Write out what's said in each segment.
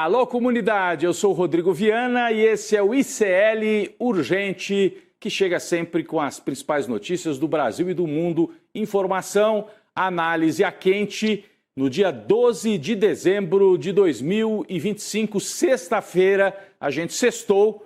Alô, comunidade, eu sou o Rodrigo Viana e esse é o ICL Urgente, que chega sempre com as principais notícias do Brasil e do mundo, informação, análise a quente, no dia 12 de dezembro de 2025, sexta-feira, a gente sextou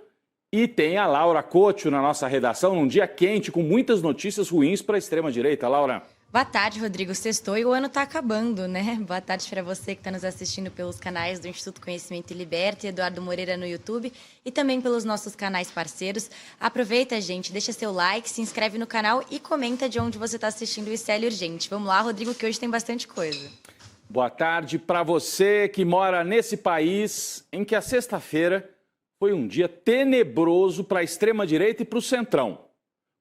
e tem a Laura Couto na nossa redação, num dia quente, com muitas notícias ruins para a extrema-direita. Laura. Boa tarde, Rodrigo. Sextou e o ano está acabando, né? Boa tarde para você que está nos assistindo pelos canais do Instituto Conhecimento e Liberta e Eduardo Moreira no YouTube e também pelos nossos canais parceiros. Aproveita, gente, deixa seu like, se inscreve no canal e comenta de onde você está assistindo o ICL Urgente. Vamos lá, Rodrigo, que hoje tem bastante coisa. Boa tarde para você que mora nesse país em que a sexta-feira foi um dia tenebroso para a extrema-direita e para o centrão.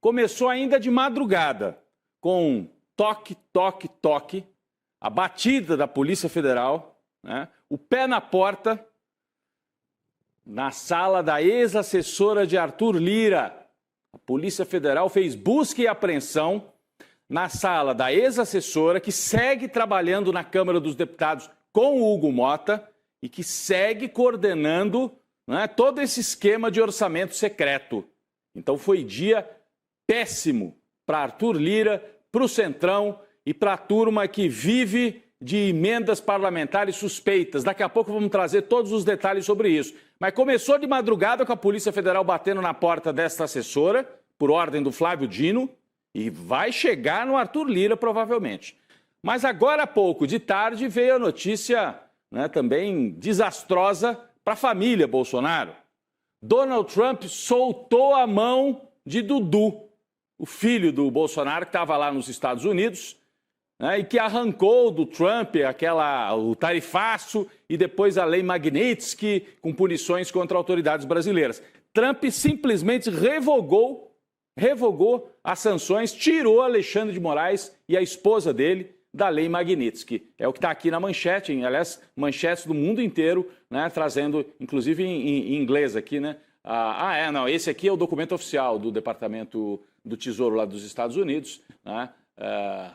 Começou ainda de madrugada, com toque, toque, toque, a batida da Polícia Federal, né? O pé na porta, na sala da ex-assessora de Arthur Lira. A Polícia Federal fez busca e apreensão na sala da ex-assessora, que segue trabalhando na Câmara dos Deputados com o Hugo Mota e que segue coordenando, né, todo esse esquema de orçamento secreto. Então foi dia péssimo para Arthur Lira, para o Centrão e para a turma que vive de emendas parlamentares suspeitas. Daqui a pouco vamos trazer todos os detalhes sobre isso. Mas começou de madrugada com a Polícia Federal batendo na porta desta assessora, por ordem do Flávio Dino, e vai chegar no Arthur Lira, provavelmente. Mas agora há pouco, de tarde, veio a notícia, né, também desastrosa para a família Bolsonaro. Donald Trump soltou a mão de Dudu, o filho do Bolsonaro, que estava lá nos Estados Unidos, né, e que arrancou do Trump o tarifaço e depois a lei Magnitsky, com punições contra autoridades brasileiras. Trump simplesmente revogou as sanções, tirou Alexandre de Moraes e a esposa dele da lei Magnitsky. É o que está aqui na manchete, aliás, manchetes do mundo inteiro, né, trazendo, inclusive em inglês aqui, né? Esse aqui é o documento oficial do Departamento do Tesouro lá dos Estados Unidos, né?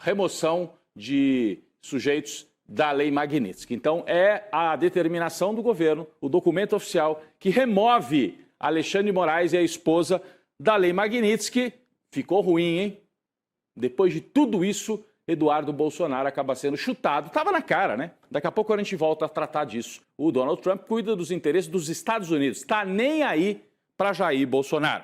Remoção de sujeitos da lei Magnitsky. Então, é a determinação do governo, o documento oficial, que remove Alexandre de Moraes e a esposa da lei Magnitsky. Ficou ruim, hein? Depois de tudo isso, Eduardo Bolsonaro acaba sendo chutado. Estava na cara, né? Daqui a pouco a gente volta a tratar disso. O Donald Trump cuida dos interesses dos Estados Unidos. Está nem aí para Jair Bolsonaro.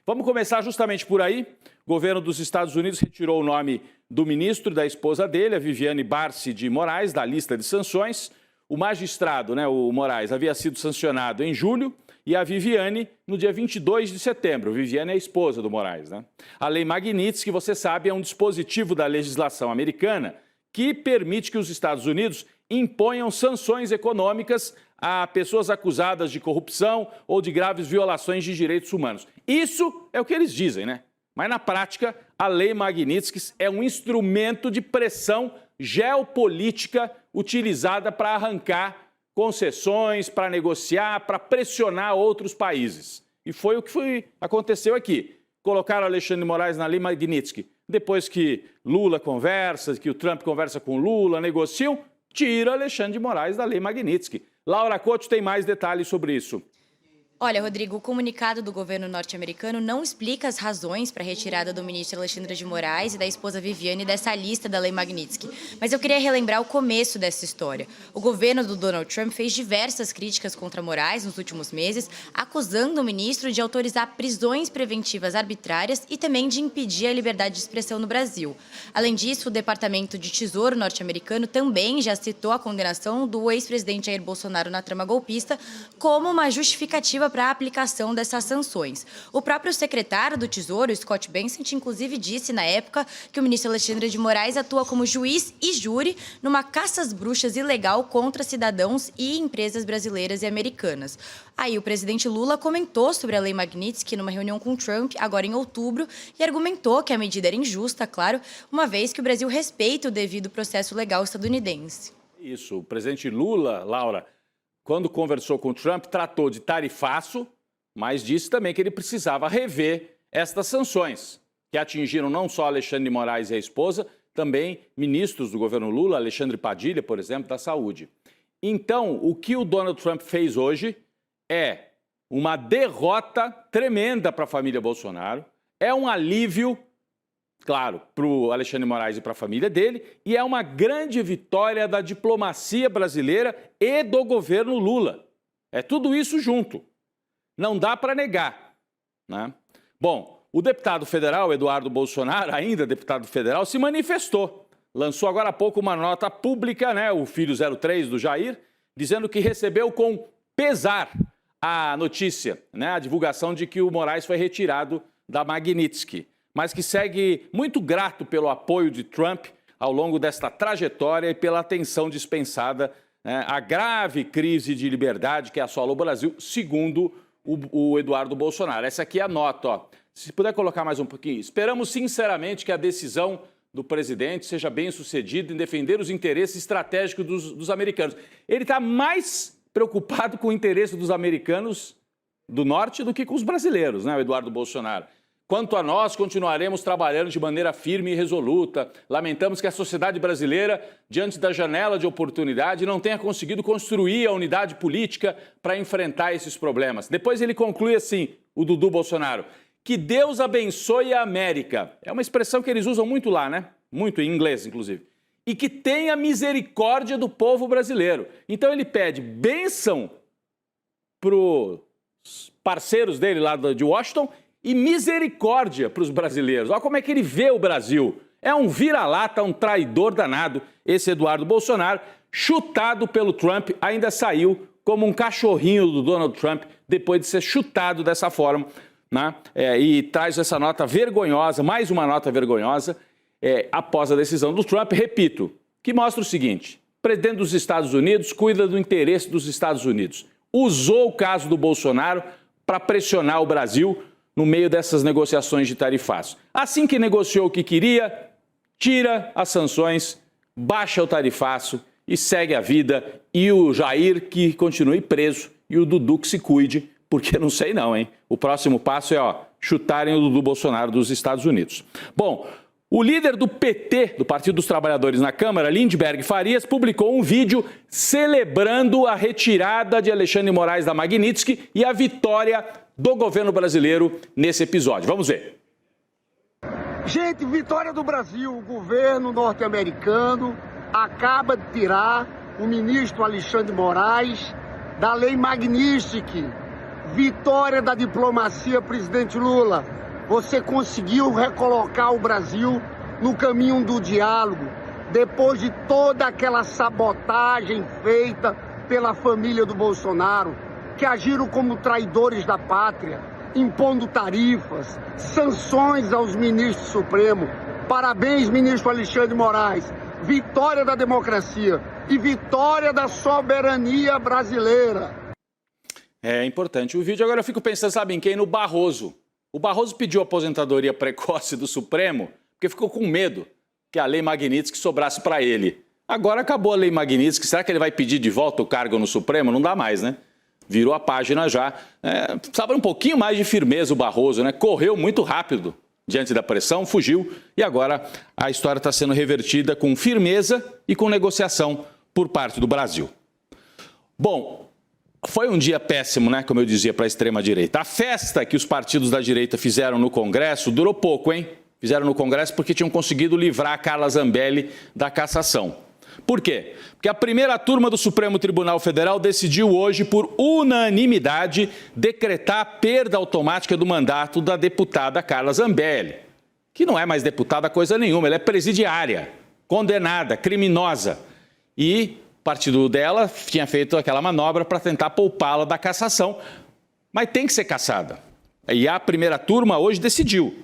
Vamos começar justamente por aí. O governo dos Estados Unidos retirou o nome do ministro e da esposa dele, a Viviane Barci de Moraes, da lista de sanções. O magistrado, né, o Moraes, havia sido sancionado em julho e a Viviane no dia 22 de setembro. Viviane é a esposa do Moraes, né? A lei Magnitsky, que você sabe, é um dispositivo da legislação americana que permite que os Estados Unidos imponham sanções econômicas a pessoas acusadas de corrupção ou de graves violações de direitos humanos. Isso é o que eles dizem, né? Mas na prática, a lei Magnitsky é um instrumento de pressão geopolítica utilizada para arrancar concessões, para negociar, para pressionar outros países. E foi o que aconteceu aqui. Colocaram Alexandre de Moraes na lei Magnitsky. Depois que Lula conversa, que o Trump conversa com Lula, negociam, tira Alexandre de Moraes da lei Magnitsky. Laura Couto tem mais detalhes sobre isso. Olha, Rodrigo, o comunicado do governo norte-americano não explica as razões para a retirada do ministro Alexandre de Moraes e da esposa Viviane dessa lista da lei Magnitsky. Mas eu queria relembrar o começo dessa história. O governo do Donald Trump fez diversas críticas contra Moraes nos últimos meses, acusando o ministro de autorizar prisões preventivas arbitrárias e também de impedir a liberdade de expressão no Brasil. Além disso, o Departamento de Tesouro norte-americano também já citou a condenação do ex-presidente Jair Bolsonaro na trama golpista como uma justificativa para a aplicação dessas sanções. O próprio secretário do Tesouro, Scott Bessent, inclusive disse na época que o ministro Alexandre de Moraes atua como juiz e júri numa caça às bruxas ilegal contra cidadãos e empresas brasileiras e americanas. Aí o presidente Lula comentou sobre a lei Magnitsky numa reunião com Trump, agora em outubro, e argumentou que a medida era injusta, claro, uma vez que o Brasil respeita o devido processo legal estadunidense. Isso, o presidente Lula, Laura, quando conversou com o Trump, tratou de tarifaço, mas disse também que ele precisava rever estas sanções, que atingiram não só Alexandre de Moraes e a esposa, também ministros do governo Lula, Alexandre Padilha, por exemplo, da Saúde. Então, o que o Donald Trump fez hoje é uma derrota tremenda para a família Bolsonaro, é um alívio, claro, para o Alexandre de Moraes e para a família dele, e é uma grande vitória da diplomacia brasileira e do governo Lula. É tudo isso junto. Não dá para negar, né? Bom, o deputado federal, Eduardo Bolsonaro, ainda deputado federal, se manifestou. Lançou agora há pouco uma nota pública, né, o filho 03 do Jair, dizendo que recebeu com pesar a notícia, né, a divulgação de que o Moraes foi retirado da Magnitsky, mas que segue muito grato pelo apoio de Trump ao longo desta trajetória e pela atenção dispensada, né, à grave crise de liberdade que assola o Brasil, segundo o Eduardo Bolsonaro. Essa aqui é a nota, ó. Se puder colocar mais um pouquinho. Esperamos sinceramente que a decisão do presidente seja bem sucedida em defender os interesses estratégicos dos americanos. Ele está mais preocupado com o interesse dos americanos do norte do que com os brasileiros, né, o Eduardo Bolsonaro. Quanto a nós, continuaremos trabalhando de maneira firme e resoluta. Lamentamos que a sociedade brasileira, diante da janela de oportunidade, não tenha conseguido construir a unidade política para enfrentar esses problemas. Depois ele conclui assim, o Dudu Bolsonaro: que Deus abençoe a América. É uma expressão que eles usam muito lá, né? Muito em inglês, inclusive. E que tenha misericórdia do povo brasileiro. Então ele pede bênção para os parceiros dele lá de Washington e misericórdia para os brasileiros. Olha como é que ele vê o Brasil. É um vira-lata, um traidor danado. Esse Eduardo Bolsonaro, chutado pelo Trump, ainda saiu como um cachorrinho do Donald Trump depois de ser chutado dessa forma, né? E traz essa nota vergonhosa, mais uma nota vergonhosa, após a decisão do Trump, repito, que mostra o seguinte: o presidente dos Estados Unidos cuida do interesse dos Estados Unidos. Usou o caso do Bolsonaro para pressionar o Brasil no meio dessas negociações de tarifaço. Assim que negociou o que queria, tira as sanções, baixa o tarifaço e segue a vida. E o Jair que continue preso e o Dudu que se cuide, porque não sei não, hein? O próximo passo é, chutarem o Dudu Bolsonaro dos Estados Unidos. Bom, o líder do PT, do Partido dos Trabalhadores na Câmara, Lindbergh Farias, publicou um vídeo celebrando a retirada de Alexandre de Moraes da Magnitsky e a vitória do governo brasileiro nesse episódio. Vamos ver. Gente, vitória do Brasil. O governo norte-americano acaba de tirar o ministro Alexandre de Moraes da Lei Magnitsky. Vitória da diplomacia, presidente Lula. Você conseguiu recolocar o Brasil no caminho do diálogo, depois de toda aquela sabotagem feita pela família do Bolsonaro, que agiram como traidores da pátria, impondo tarifas, sanções aos ministros supremos. Parabéns, ministro Alexandre de Moraes. Vitória da democracia e vitória da soberania brasileira. É importante o vídeo. Agora eu fico pensando, sabe em quem? No Barroso. O Barroso pediu aposentadoria precoce do Supremo porque ficou com medo que a Lei Magnitsky sobrasse para ele. Agora acabou a Lei Magnitsky. Será que ele vai pedir de volta o cargo no Supremo? Não dá mais, né? Virou a página já. Precisava um pouquinho mais de firmeza o Barroso, né? Correu muito rápido diante da pressão, fugiu e agora a história está sendo revertida com firmeza e com negociação por parte do Brasil. Bom, foi um dia péssimo, né? Como eu dizia, para a extrema-direita. A festa que os partidos da direita fizeram no Congresso durou pouco, hein? Fizeram no Congresso porque tinham conseguido livrar a Carla Zambelli da cassação. Por quê? Porque a primeira turma do Supremo Tribunal Federal decidiu hoje, por unanimidade, decretar a perda automática do mandato da deputada Carla Zambelli, que não é mais deputada coisa nenhuma, ela é presidiária, condenada, criminosa. E o partido dela tinha feito aquela manobra para tentar poupá-la da cassação, mas tem que ser cassada. E a primeira turma hoje decidiu.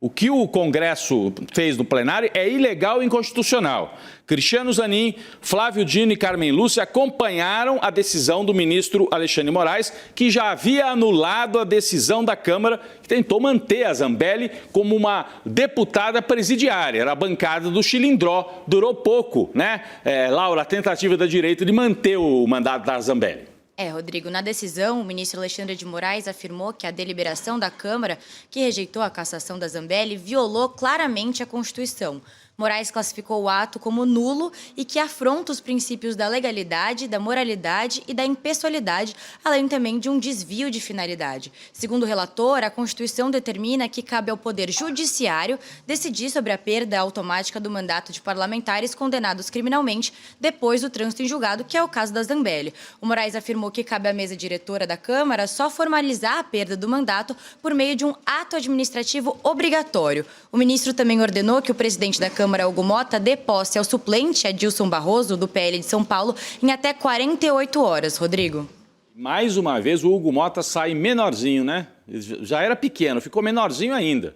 O que o Congresso fez no plenário é ilegal e inconstitucional. Cristiano Zanin, Flávio Dino e Carmen Lúcia acompanharam a decisão do ministro Alexandre de Moraes, que já havia anulado a decisão da Câmara, que tentou manter a Zambelli como uma deputada presidiária. Era a bancada do Chilindró. Durou pouco, né, Laura, a tentativa da direita de manter o mandato da Zambelli. Rodrigo, na decisão, o ministro Alexandre de Moraes afirmou que a deliberação da Câmara, que rejeitou a cassação da Zambelli, violou claramente a Constituição. Moraes classificou o ato como nulo e que afronta os princípios da legalidade, da moralidade e da impessoalidade, além também de um desvio de finalidade. Segundo o relator, a Constituição determina que cabe ao Poder Judiciário decidir sobre a perda automática do mandato de parlamentares condenados criminalmente depois do trânsito em julgado, que é o caso da Zambelli. O Moraes afirmou que cabe à mesa diretora da Câmara só formalizar a perda do mandato por meio de um ato administrativo obrigatório. O ministro também ordenou que o presidente da Câmara, Hugo Mota, dê posse ao suplente Adilson Barroso, do PL de São Paulo, em até 48 horas. Rodrigo. Mais uma vez o Hugo Mota sai menorzinho, né? Já era pequeno, ficou menorzinho ainda.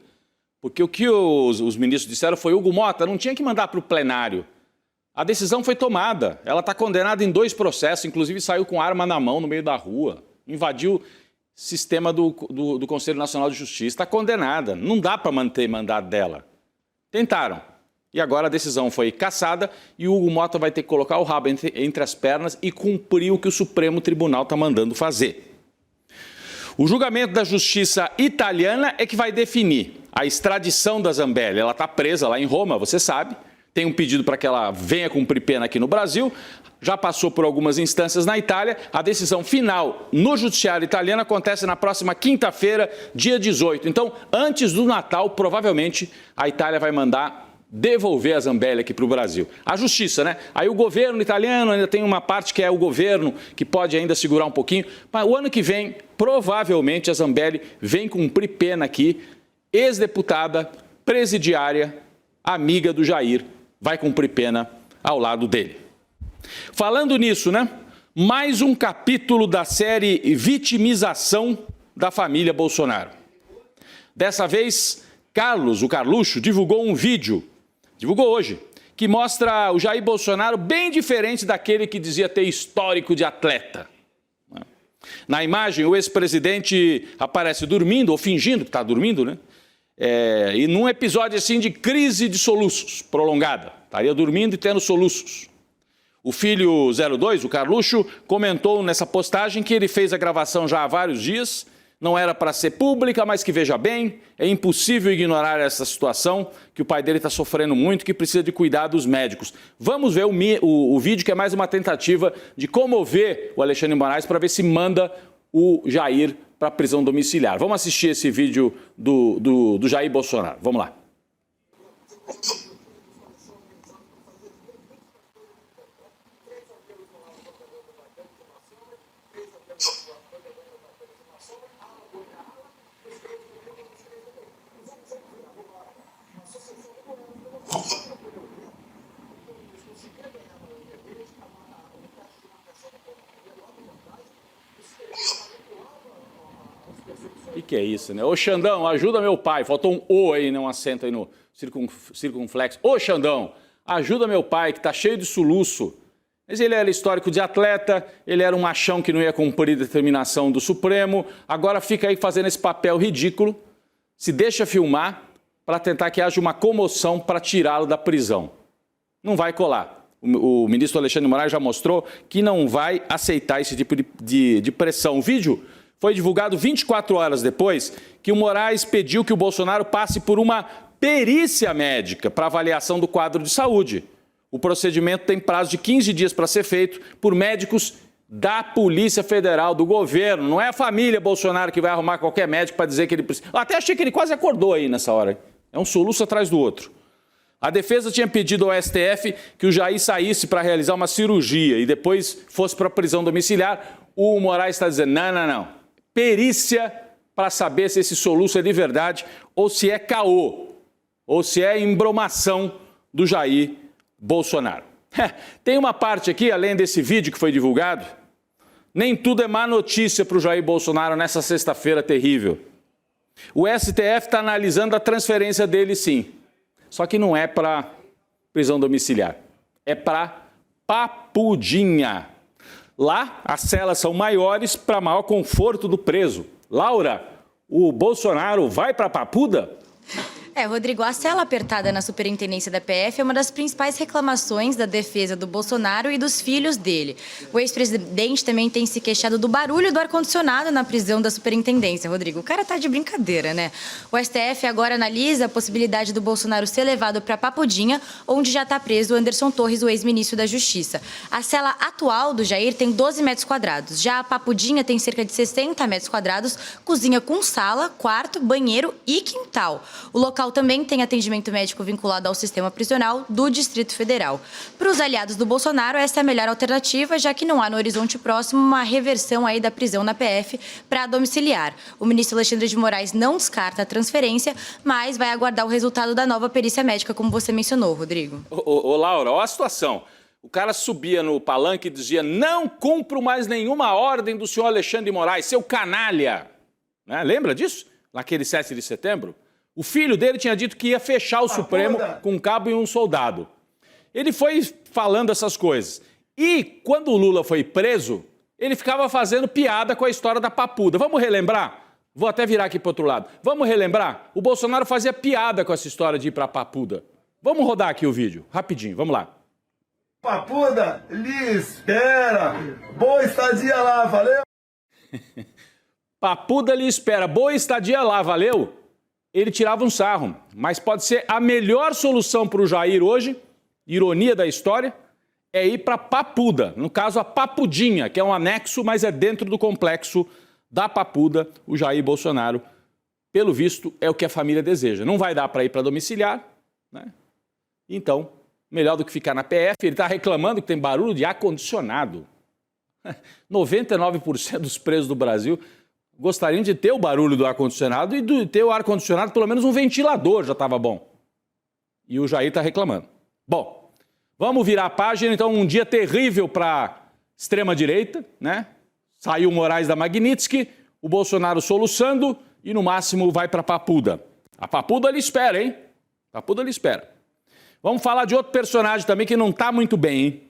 Porque o que os ministros disseram foi: Hugo Mota não tinha que mandar para o plenário. A decisão foi tomada. Ela está condenada em 2 processos, inclusive saiu com arma na mão no meio da rua. Invadiu o sistema do Conselho Nacional de Justiça. Está condenada. Não dá para manter mandado dela. Tentaram. E agora a decisão foi cassada e o Hugo Mota vai ter que colocar o rabo entre as pernas e cumprir o que o Supremo Tribunal está mandando fazer. O julgamento da justiça italiana é que vai definir a extradição da Zambelli. Ela está presa lá em Roma, você sabe. Tem um pedido para que ela venha cumprir pena aqui no Brasil. Já passou por algumas instâncias na Itália. A decisão final no judiciário italiano acontece na próxima quinta-feira, dia 18. Então, antes do Natal, provavelmente, a Itália vai mandar devolver a Zambelli aqui para o Brasil. A justiça, né? Aí o governo italiano ainda tem uma parte que é o governo, que pode ainda segurar um pouquinho. Mas o ano que vem, provavelmente, a Zambelli vem cumprir pena aqui. Ex-deputada, presidiária, amiga do Jair, vai cumprir pena ao lado dele. Falando nisso, né? Mais um capítulo da série Vitimização da família Bolsonaro. Dessa vez, Carlos, o Carluxo, divulgou um vídeo, divulgou hoje, que mostra o Jair Bolsonaro bem diferente daquele que dizia ter histórico de atleta. Na imagem, o ex-presidente aparece dormindo, ou fingindo que está dormindo, né? E num episódio assim de crise de soluços prolongada. Estaria dormindo e tendo soluços. O filho 02, o Carluxo, comentou nessa postagem que ele fez a gravação já há vários dias, não era para ser pública, mas que veja bem, é impossível ignorar essa situação, que o pai dele está sofrendo muito, que precisa de cuidar dos médicos. Vamos ver o vídeo, que é mais uma tentativa de comover o Alexandre de Moraes para ver se manda o Jair para a prisão domiciliar. Vamos assistir esse vídeo do Jair Bolsonaro. Vamos lá. O que é isso, né? Ô, Xandão, ajuda meu pai. Faltou um O aí, né? Um acento aí no circunflexo. Ô, Xandão, ajuda meu pai, que tá cheio de soluço. Mas ele era histórico de atleta, ele era um machão que não ia cumprir determinação do Supremo, agora fica aí fazendo esse papel ridículo, se deixa filmar para tentar que haja uma comoção para tirá-lo da prisão. Não vai colar. O ministro Alexandre de Moraes já mostrou que não vai aceitar esse tipo de pressão. O vídeo foi divulgado 24 horas depois que o Moraes pediu que o Bolsonaro passe por uma perícia médica para avaliação do quadro de saúde. O procedimento tem prazo de 15 dias para ser feito por médicos da Polícia Federal, do governo. Não é a família Bolsonaro que vai arrumar qualquer médico para dizer que ele precisa. Eu até achei que ele quase acordou aí nessa hora. É um soluço atrás do outro. A defesa tinha pedido ao STF que o Jair saísse para realizar uma cirurgia e depois fosse para a prisão domiciliar. O Moraes está dizendo, não. Perícia para saber se esse soluço é de verdade ou se é caô, ou se é embromação do Jair Bolsonaro. Tem uma parte aqui, além desse vídeo que foi divulgado, nem tudo é má notícia para o Jair Bolsonaro nessa sexta-feira terrível. O STF está analisando a transferência dele, sim. Só que não é para prisão domiciliar, é para Papudinha. Lá, as celas são maiores para maior conforto do preso. Laura, o Bolsonaro vai para Papuda? Rodrigo, a cela apertada na superintendência da PF é uma das principais reclamações da defesa do Bolsonaro e dos filhos dele. O ex-presidente também tem se queixado do barulho do ar-condicionado na prisão da superintendência, Rodrigo. O cara tá de brincadeira, né? O STF agora analisa a possibilidade do Bolsonaro ser levado para Papudinha, onde já está preso o Anderson Torres, o ex-ministro da Justiça. A cela atual do Jair tem 12 metros quadrados. Já a Papudinha tem cerca de 60 metros quadrados, cozinha com sala, quarto, banheiro e quintal. O local também tem atendimento médico vinculado ao sistema prisional do Distrito Federal. Para os aliados do Bolsonaro, essa é a melhor alternativa, já que não há no horizonte próximo uma reversão aí da prisão na PF para domiciliar. O ministro Alexandre de Moraes não descarta a transferência, mas vai aguardar o resultado da nova perícia médica, como você mencionou, Rodrigo. Ô Laura, olha a situação. O cara subia no palanque e dizia: não cumpro mais nenhuma ordem do senhor Alexandre de Moraes, seu canalha. Né? Lembra disso? Naquele 7 de setembro? O filho dele tinha dito que ia fechar o Supremo com um cabo e um soldado. Ele foi falando essas coisas. E quando o Lula foi preso, ele ficava fazendo piada com a história da papuda. Vamos relembrar? Vou até virar aqui para o outro lado. Vamos relembrar? O Bolsonaro fazia piada com essa história de ir para a papuda. Vamos rodar aqui o vídeo, rapidinho, vamos lá. Papuda, lhe espera. Boa estadia lá, valeu? Papuda lhe espera. Boa estadia lá, valeu? Ele tirava um sarro, mas pode ser a melhor solução para o Jair hoje, ironia da história, é ir para Papuda. No caso, a Papudinha, que é um anexo, mas é dentro do complexo da Papuda. O Jair Bolsonaro, pelo visto, é o que a família deseja. Não vai dar para ir para domiciliar, né? Então, melhor do que ficar na PF. Ele está reclamando que tem barulho de ar-condicionado. 99% dos presos do Brasil gostariam de ter o barulho do ar-condicionado e de ter o ar-condicionado, pelo menos um ventilador já estava bom. E o Jair está reclamando. Bom, vamos virar a página. Então, um dia terrível para a extrema-direita, né? Saiu o Moraes da Magnitsky, o Bolsonaro soluçando e, no máximo, vai para a Papuda. A Papuda lhe espera, hein? A Papuda lhe espera. Vamos falar de outro personagem também que não está muito bem, hein?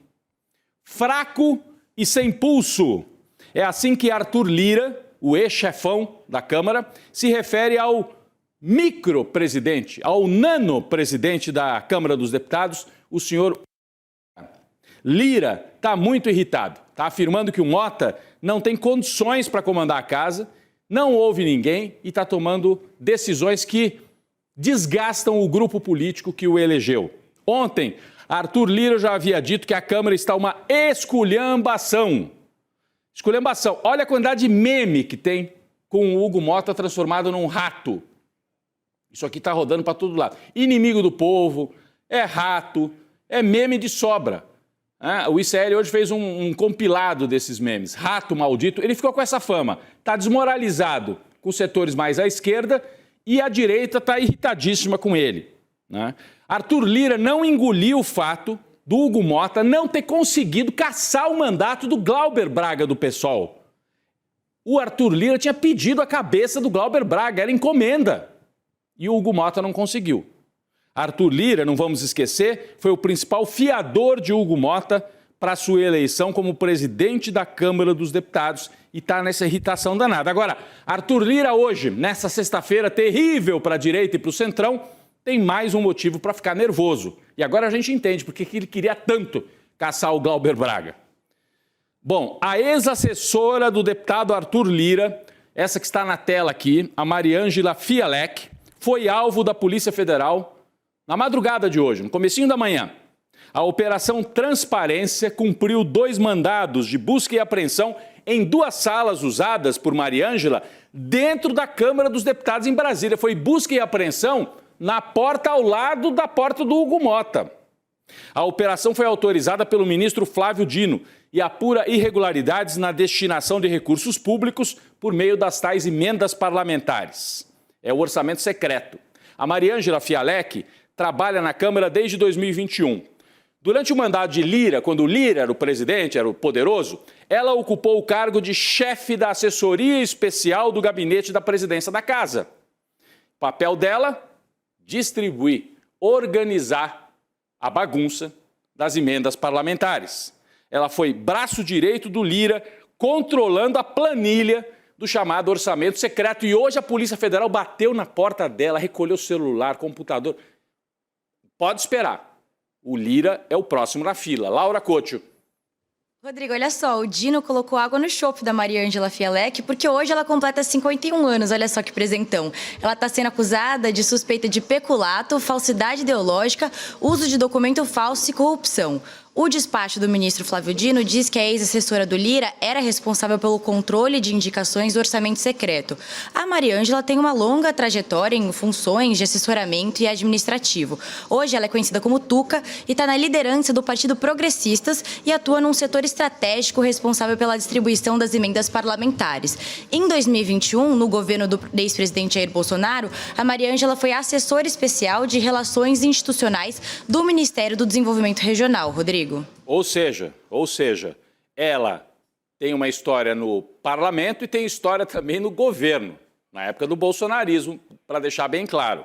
Fraco e sem pulso. É assim que Arthur Lira, o ex-chefão da Câmara, se refere ao micro-presidente, ao nano-presidente da Câmara dos Deputados, o senhor Lira. Está muito irritado. Está afirmando que o Mota não tem condições para comandar a casa, não ouve ninguém e está tomando decisões que desgastam o grupo político que o elegeu. Ontem, Arthur Lira já havia dito que a Câmara está uma esculhambação. Esculhambação. Olha a quantidade de meme que tem com o Hugo Mota transformado num rato. Isso aqui está rodando para todo lado. Inimigo do povo, é rato, é meme de sobra. O ICL hoje fez um compilado desses memes. Rato maldito. Ele ficou com essa fama. Está desmoralizado com os setores mais à esquerda e a direita está irritadíssima com ele, né? Arthur Lira não engoliu o fato do Hugo Mota não ter conseguido caçar o mandato do Glauber Braga do PSOL. O Arthur Lira tinha pedido a cabeça do Glauber Braga, era encomenda. E o Hugo Mota não conseguiu. Arthur Lira, não vamos esquecer, foi o principal fiador de Hugo Mota para sua eleição como presidente da Câmara dos Deputados e está nessa irritação danada. Agora, Arthur Lira hoje, nessa sexta-feira terrível para a direita e para o centrão, tem mais um motivo para ficar nervoso. E agora a gente entende porque ele queria tanto caçar o Glauber Braga. Bom, a ex-assessora do deputado Arthur Lira, essa que está na tela aqui, a Mariângela Fialek, foi alvo da Polícia Federal na madrugada de hoje, no comecinho da manhã. A Operação Transparência cumpriu 2 mandados de busca e apreensão em 2 salas usadas por Mariângela dentro da Câmara dos Deputados em Brasília. Foi busca e apreensão na porta ao lado da porta do Hugo Mota. A operação foi autorizada pelo ministro Flávio Dino e apura irregularidades na destinação de recursos públicos por meio das tais emendas parlamentares. É o orçamento secreto. A Mariângela Fialek trabalha na Câmara desde 2021. Durante o mandato de Lira, quando Lira era o presidente, era o poderoso, ela ocupou o cargo de chefe da assessoria especial do gabinete da presidência da Casa. O papel dela? Distribuir, organizar a bagunça das emendas parlamentares. Ela foi braço direito do Lira, controlando a planilha do chamado orçamento secreto. E hoje a Polícia Federal bateu na porta dela, recolheu o celular, computador. Pode esperar. O Lira é o próximo na fila. Laura Couto. Rodrigo, olha só, o Dino colocou água no chope da Mariângela Fialek, porque hoje ela completa 51 anos, olha só que presentão. Ela está sendo acusada de suspeita de peculato, falsidade ideológica, uso de documento falso e corrupção. O despacho do ministro Flávio Dino diz que a ex-assessora do Lira era responsável pelo controle de indicações do orçamento secreto. A Mariângela tem uma longa trajetória em funções de assessoramento e administrativo. Hoje ela é conhecida como Tuca e está na liderança do Partido Progressistas e atua num setor estratégico responsável pela distribuição das emendas parlamentares. Em 2021, no governo do ex-presidente Jair Bolsonaro, a Mariângela foi assessora especial de Relações Institucionais do Ministério do Desenvolvimento Regional. Rodrigo. Ou seja, ela tem uma história no parlamento e tem história também no governo, na época do bolsonarismo, para deixar bem claro.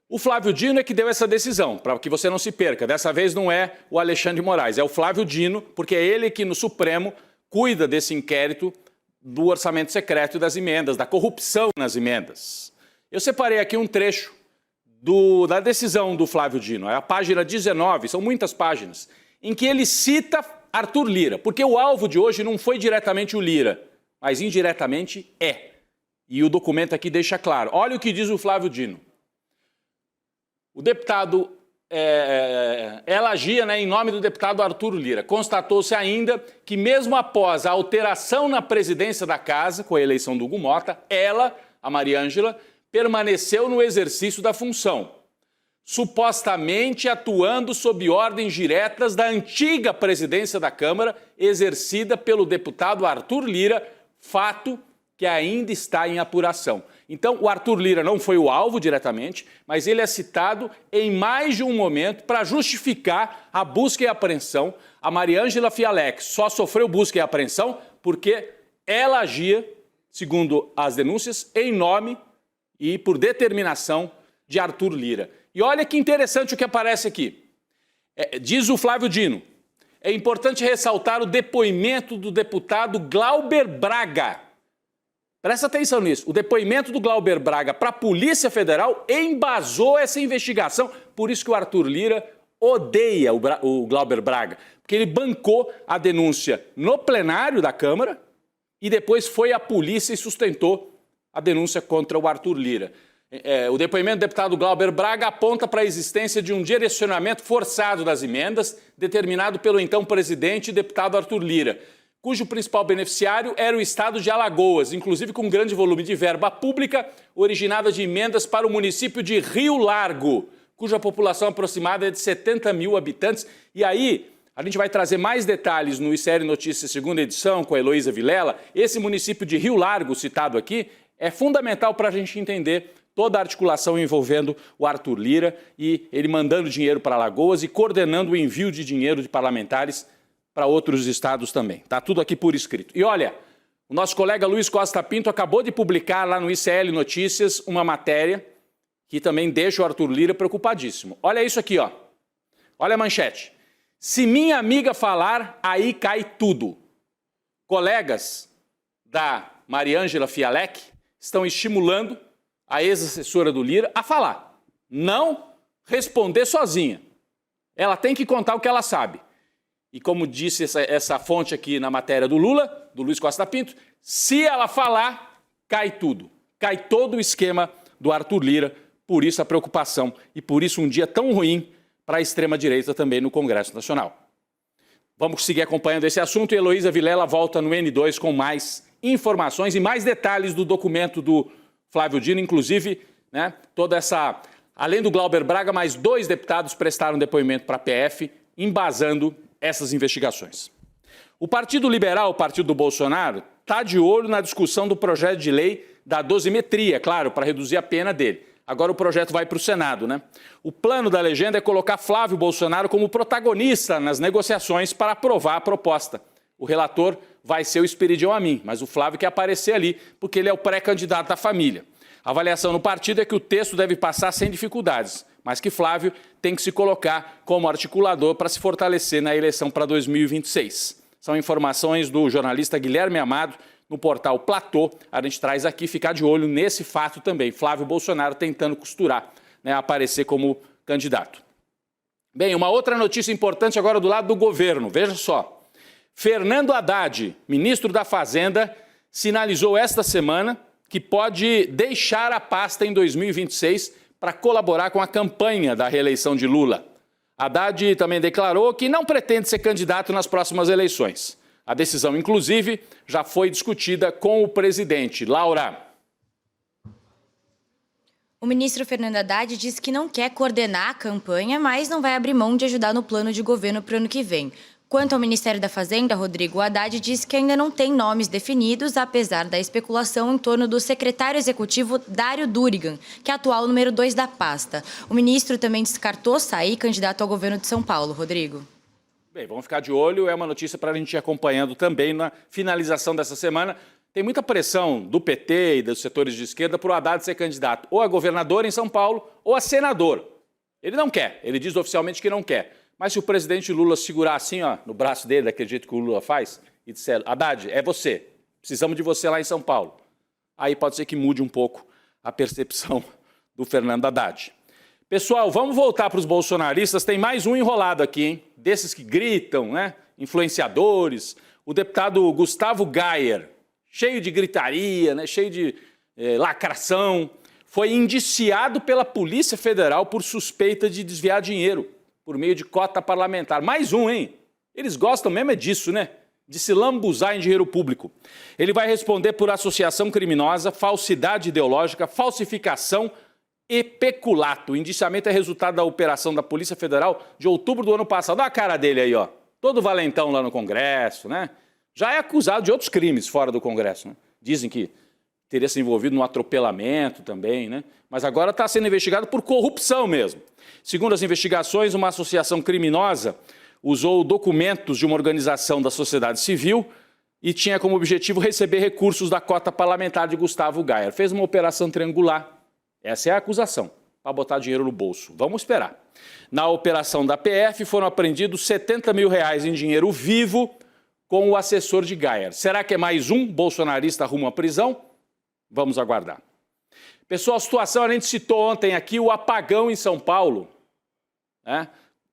O Flávio Dino é que deu essa decisão, para que você não se perca. Dessa vez não é o Alexandre de Moraes, é o Flávio Dino, porque é ele que no Supremo cuida desse inquérito do orçamento secreto e das emendas, da corrupção nas emendas. Eu separei aqui um trecho da decisão do Flávio Dino, é a página 19, são muitas páginas, em que ele cita Arthur Lira, porque o alvo de hoje não foi diretamente o Lira, mas indiretamente é. E o documento aqui deixa claro. Olha o que diz o Flávio Dino. O deputado, ela agia em nome do deputado Arthur Lira. Constatou-se ainda que mesmo após a alteração na presidência da casa, com a eleição do Hugo Mota, ela, a Mariângela, permaneceu no exercício da função, supostamente atuando sob ordens diretas da antiga presidência da Câmara, exercida pelo deputado Arthur Lira, fato que ainda está em apuração. Então, o Arthur Lira não foi o alvo diretamente, mas ele é citado em mais de um momento para justificar a busca e apreensão. A Mariângela Fialek só sofreu busca e apreensão porque ela agia, segundo as denúncias, em nome e por determinação de Arthur Lira. E olha que interessante o que aparece aqui. Diz o Flávio Dino, é importante ressaltar o depoimento do deputado Glauber Braga. Presta atenção nisso. O depoimento do Glauber Braga para a Polícia Federal embasou essa investigação. Por isso que o Arthur Lira odeia o Glauber Braga, porque ele bancou a denúncia no plenário da Câmara e depois foi à polícia e sustentou a denúncia contra o Arthur Lira. O depoimento do deputado Glauber Braga aponta para a existência de um direcionamento forçado das emendas, determinado pelo então presidente e deputado Arthur Lira, cujo principal beneficiário era o estado de Alagoas, inclusive com grande volume de verba pública originada de emendas para o município de Rio Largo, cuja população aproximada é de 70 mil habitantes. E aí, a gente vai trazer mais detalhes no ICL Notícias, segunda edição, com a Heloísa Vilela. Esse município de Rio Largo, citado aqui, é fundamental para a gente entender toda a articulação envolvendo o Arthur Lira e ele mandando dinheiro para Alagoas e coordenando o envio de dinheiro de parlamentares para outros estados também. Está tudo aqui por escrito. E olha, o nosso colega Luiz Costa Pinto acabou de publicar lá no ICL Notícias uma matéria que também deixa o Arthur Lira preocupadíssimo. Olha isso aqui, ó. Olha a manchete. Se minha amiga falar, aí cai tudo. Colegas da Mariângela Fialek estão estimulando a ex-assessora do Lira a falar, não responder sozinha. Ela tem que contar o que ela sabe. E como disse essa fonte aqui na matéria do Lula, do Luiz Costa Pinto, se ela falar, cai tudo. Cai todo o esquema do Arthur Lira, por isso a preocupação e por isso um dia tão ruim para a extrema-direita também no Congresso Nacional. Vamos seguir acompanhando esse assunto e Heloísa Vilela volta no N2 com mais informações e mais detalhes do documento do Flávio Dino, inclusive, né, toda essa... Além do Glauber Braga, mais 2 deputados prestaram depoimento para a PF, embasando essas investigações. O Partido Liberal, o partido do Bolsonaro, está de olho na discussão do projeto de lei da dosimetria, claro, para reduzir a pena dele. Agora o projeto vai para o Senado, né? O plano da legenda é colocar Flávio Bolsonaro como protagonista nas negociações para aprovar a proposta. O relator vai ser o Esperidião Amin, mas o Flávio quer aparecer ali porque ele é o pré-candidato da família. A avaliação no partido é que o texto deve passar sem dificuldades, mas que Flávio tem que se colocar como articulador para se fortalecer na eleição para 2026. São informações do jornalista Guilherme Amado, no portal Platô. A gente traz aqui, ficar de olho nesse fato também. Flávio Bolsonaro tentando costurar, né, aparecer como candidato. Bem, uma outra notícia importante agora do lado do governo. Veja só. Fernando Haddad, ministro da Fazenda, sinalizou esta semana que pode deixar a pasta em 2026 para colaborar com a campanha da reeleição de Lula. Haddad também declarou que não pretende ser candidato nas próximas eleições. A decisão, inclusive, já foi discutida com o presidente. Laura. O ministro Fernando Haddad disse que não quer coordenar a campanha, mas não vai abrir mão de ajudar no plano de governo para o ano que vem. Quanto ao Ministério da Fazenda, Rodrigo, Haddad disse que ainda não tem nomes definidos, apesar da especulação em torno do secretário executivo Dário Durigan, que é atual número 2 da pasta. O ministro também descartou sair candidato ao governo de São Paulo. Rodrigo. Bem, vamos ficar de olho. É uma notícia para a gente ir acompanhando também na finalização dessa semana. Tem muita pressão do PT e dos setores de esquerda para o Haddad ser candidato ou a governador em São Paulo ou a senador. Ele não quer, ele diz oficialmente que não quer. Mas se o presidente Lula segurar assim, ó, no braço dele, daquele jeito que o Lula faz, e disser, Haddad, é você, precisamos de você lá em São Paulo. Aí pode ser que mude um pouco a percepção do Fernando Haddad. Pessoal, vamos voltar para os bolsonaristas. Tem mais um enrolado aqui, hein? Desses que gritam, né? Influenciadores. O deputado Gustavo Gayer, cheio de gritaria, né? Cheio de lacração, foi indiciado pela Polícia Federal por suspeita de desviar dinheiro por meio de cota parlamentar. Mais um, hein? Eles gostam mesmo é disso, né? De se lambuzar em dinheiro público. Ele vai responder por associação criminosa, falsidade ideológica, falsificação e peculato. O indiciamento é resultado da operação da Polícia Federal de outubro do ano passado. Olha a cara dele aí, ó. Todo valentão lá no Congresso, né? Já é acusado de outros crimes fora do Congresso, né? Dizem que teria se envolvido num atropelamento também, né? Mas agora está sendo investigado por corrupção mesmo. Segundo as investigações, uma associação criminosa usou documentos de uma organização da sociedade civil e tinha como objetivo receber recursos da cota parlamentar de Gustavo Gayer. Fez uma operação triangular. Essa é a acusação, para botar dinheiro no bolso. Vamos esperar. Na operação da PF foram apreendidos R$70 mil em dinheiro vivo com o assessor de Gayer. Será que é mais um bolsonarista rumo à prisão? Vamos aguardar. Pessoal, a situação, a gente citou ontem aqui, o apagão em São Paulo, né,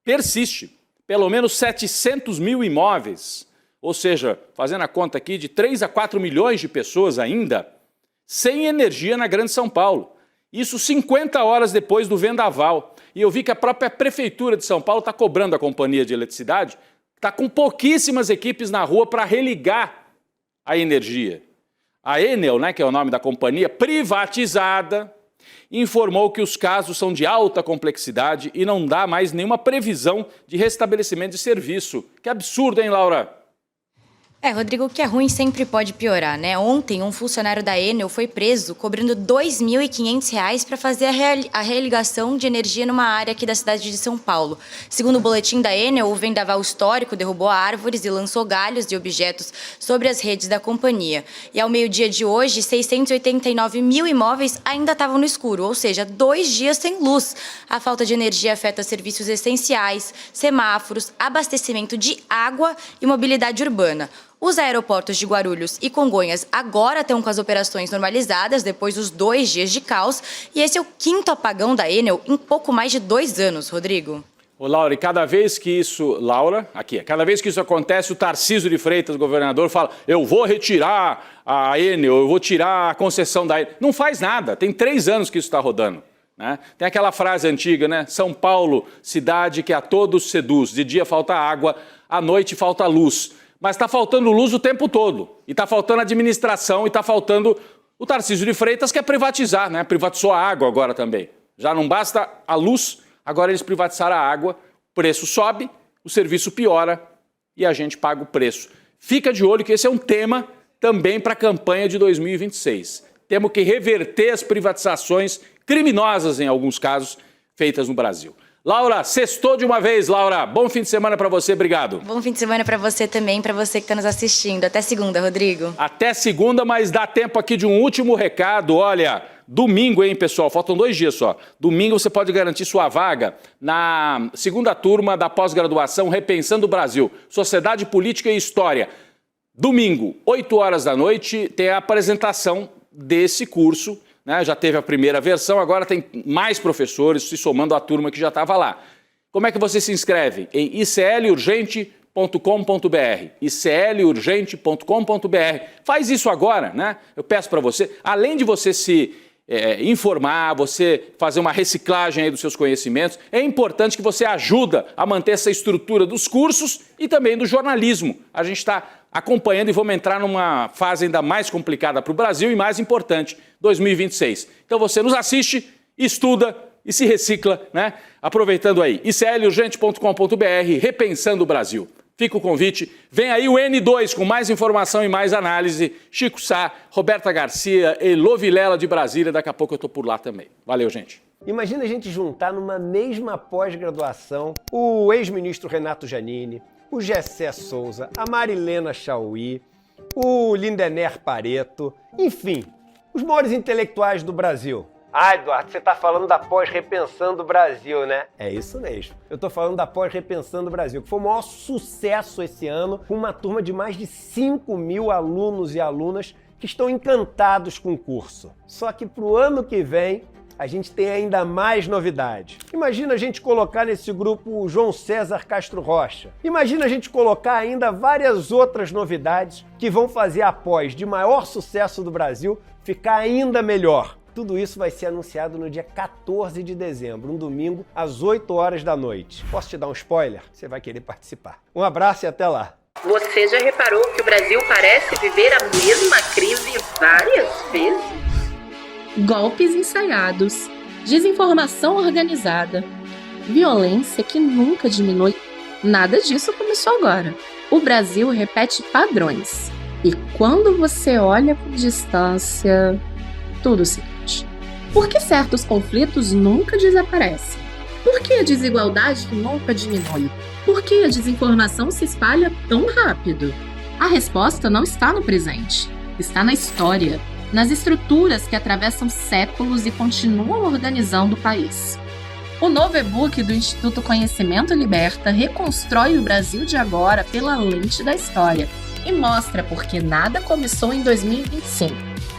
persiste. Pelo menos 700 mil imóveis, ou seja, fazendo a conta aqui, de 3 a 4 milhões de pessoas ainda, sem energia na Grande São Paulo. Isso 50 horas depois do vendaval. E eu vi que a própria Prefeitura de São Paulo está cobrando a Companhia de Eletricidade, está com pouquíssimas equipes na rua para religar a energia. A Enel, né, que é o nome da companhia, privatizada, informou que os casos são de alta complexidade e não dá mais nenhuma previsão de restabelecimento de serviço. Que absurdo, hein, Laura? Rodrigo, o que é ruim sempre pode piorar, né? Ontem, um funcionário da Enel foi preso cobrando R$ 2.500 para fazer a religação de energia numa área aqui da cidade de São Paulo. Segundo o boletim da Enel, o vendaval histórico derrubou árvores e lançou galhos e objetos sobre as redes da companhia. E ao meio-dia de hoje, 689 mil imóveis ainda estavam no escuro, ou seja, 2 dias sem luz. A falta de energia afeta serviços essenciais, semáforos, abastecimento de água e mobilidade urbana. Os aeroportos de Guarulhos e Congonhas agora estão com as operações normalizadas depois dos 2 dias de caos. E esse é o 5º apagão da Enel em pouco mais de 2 anos, Rodrigo. Ô, Laura, e cada vez que isso... Laura, aqui, cada vez que isso acontece, o Tarcísio de Freitas, governador, fala, eu vou retirar a Enel, eu vou tirar a concessão da Enel. Não faz nada, tem 3 anos que isso está rodando. Né? Tem aquela frase antiga, né? São Paulo, cidade que a todos seduz. De dia falta água, à noite falta luz. Mas está faltando luz o tempo todo. E está faltando administração, e está faltando o Tarcísio de Freitas, que é privatizar, né? Privatizou a água agora também. Já não basta a luz, agora eles privatizaram a água, o preço sobe, o serviço piora e a gente paga o preço. Fica de olho que esse é um tema também para a campanha de 2026. Temos que reverter as privatizações criminosas, em alguns casos, feitas no Brasil. Laura, sextou de uma vez, Laura. Bom fim de semana para você, obrigado. Bom fim de semana para você também, para você que está nos assistindo. Até segunda, Rodrigo. Até segunda, mas dá tempo aqui de um último recado. Olha, domingo, hein, pessoal? Faltam 2 dias só. Domingo você pode garantir sua vaga na 2ª turma da pós-graduação Repensando o Brasil. Sociedade, Política e História. Domingo, 8 horas da noite, tem a apresentação desse curso, né? Já teve a primeira versão, agora tem mais professores se somando à turma que já estava lá. Como é que você se inscreve? Em iclurgente.com.br, iclurgente.com.br. Faz isso agora, né? Eu peço para você, além de você se informar, você fazer uma reciclagem aí dos seus conhecimentos, é importante que você ajuda a manter essa estrutura dos cursos e também do jornalismo. A gente está acompanhando e vamos entrar numa fase ainda mais complicada para o Brasil e mais importante, 2026. Então você nos assiste, estuda e se recicla, né? Aproveitando aí, iclurgente.com.br, repensando o Brasil. Fica o convite. Vem aí o N2 com mais informação e mais análise. Chico Sá, Roberta Garcia, Elô Vilela de Brasília. Daqui a pouco eu tô por lá também. Valeu, gente. Imagina a gente juntar numa mesma pós-graduação o ex-ministro Renato Giannini, o Gessé Souza, a Marilena Chauí, o Lindener Pareto, enfim, os maiores intelectuais do Brasil. Ah, Eduardo, você tá falando da pós-Repensando o Brasil, né? É isso mesmo. Eu tô falando da pós-Repensando o Brasil, que foi o maior sucesso esse ano, com uma turma de mais de 5.000 alunos e alunas que estão encantados com o curso. Só que pro ano que vem, a gente tem ainda mais novidade. Imagina a gente colocar nesse grupo o João César Castro Rocha. Imagina a gente colocar ainda várias outras novidades que vão fazer a pós de maior sucesso do Brasil ficar ainda melhor. Tudo isso vai ser anunciado no dia 14 de dezembro, um domingo, às 8 horas da noite. Posso te dar um spoiler? Você vai querer participar. Um abraço e até lá. Você já reparou que o Brasil parece viver a mesma crise várias vezes? Golpes ensaiados, desinformação organizada, violência que nunca diminui. Nada disso começou agora. O Brasil repete padrões. E quando você olha por distância, tudo se repete. Por que certos conflitos nunca desaparecem? Por que a desigualdade nunca diminui? Por que a desinformação se espalha tão rápido? A resposta não está no presente, está na história, nas estruturas que atravessam séculos e continuam organizando o país. O novo e-book do Instituto Conhecimento Liberta reconstrói o Brasil de agora pela lente da história e mostra por que nada começou em 2025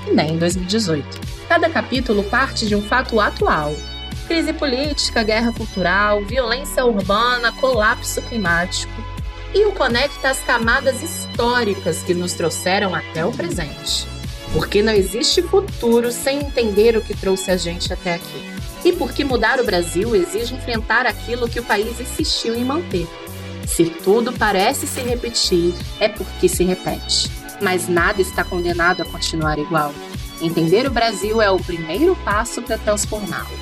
e nem em 2018. Cada capítulo parte de um fato atual: crise política, guerra cultural, violência urbana, colapso climático, e o conecta às camadas históricas que nos trouxeram até o presente. Porque não existe futuro sem entender o que trouxe a gente até aqui. E porque mudar o Brasil exige enfrentar aquilo que o país insistiu em manter. Se tudo parece se repetir, é porque se repete. Mas nada está condenado a continuar igual. Entender o Brasil é o primeiro passo para transformá-lo.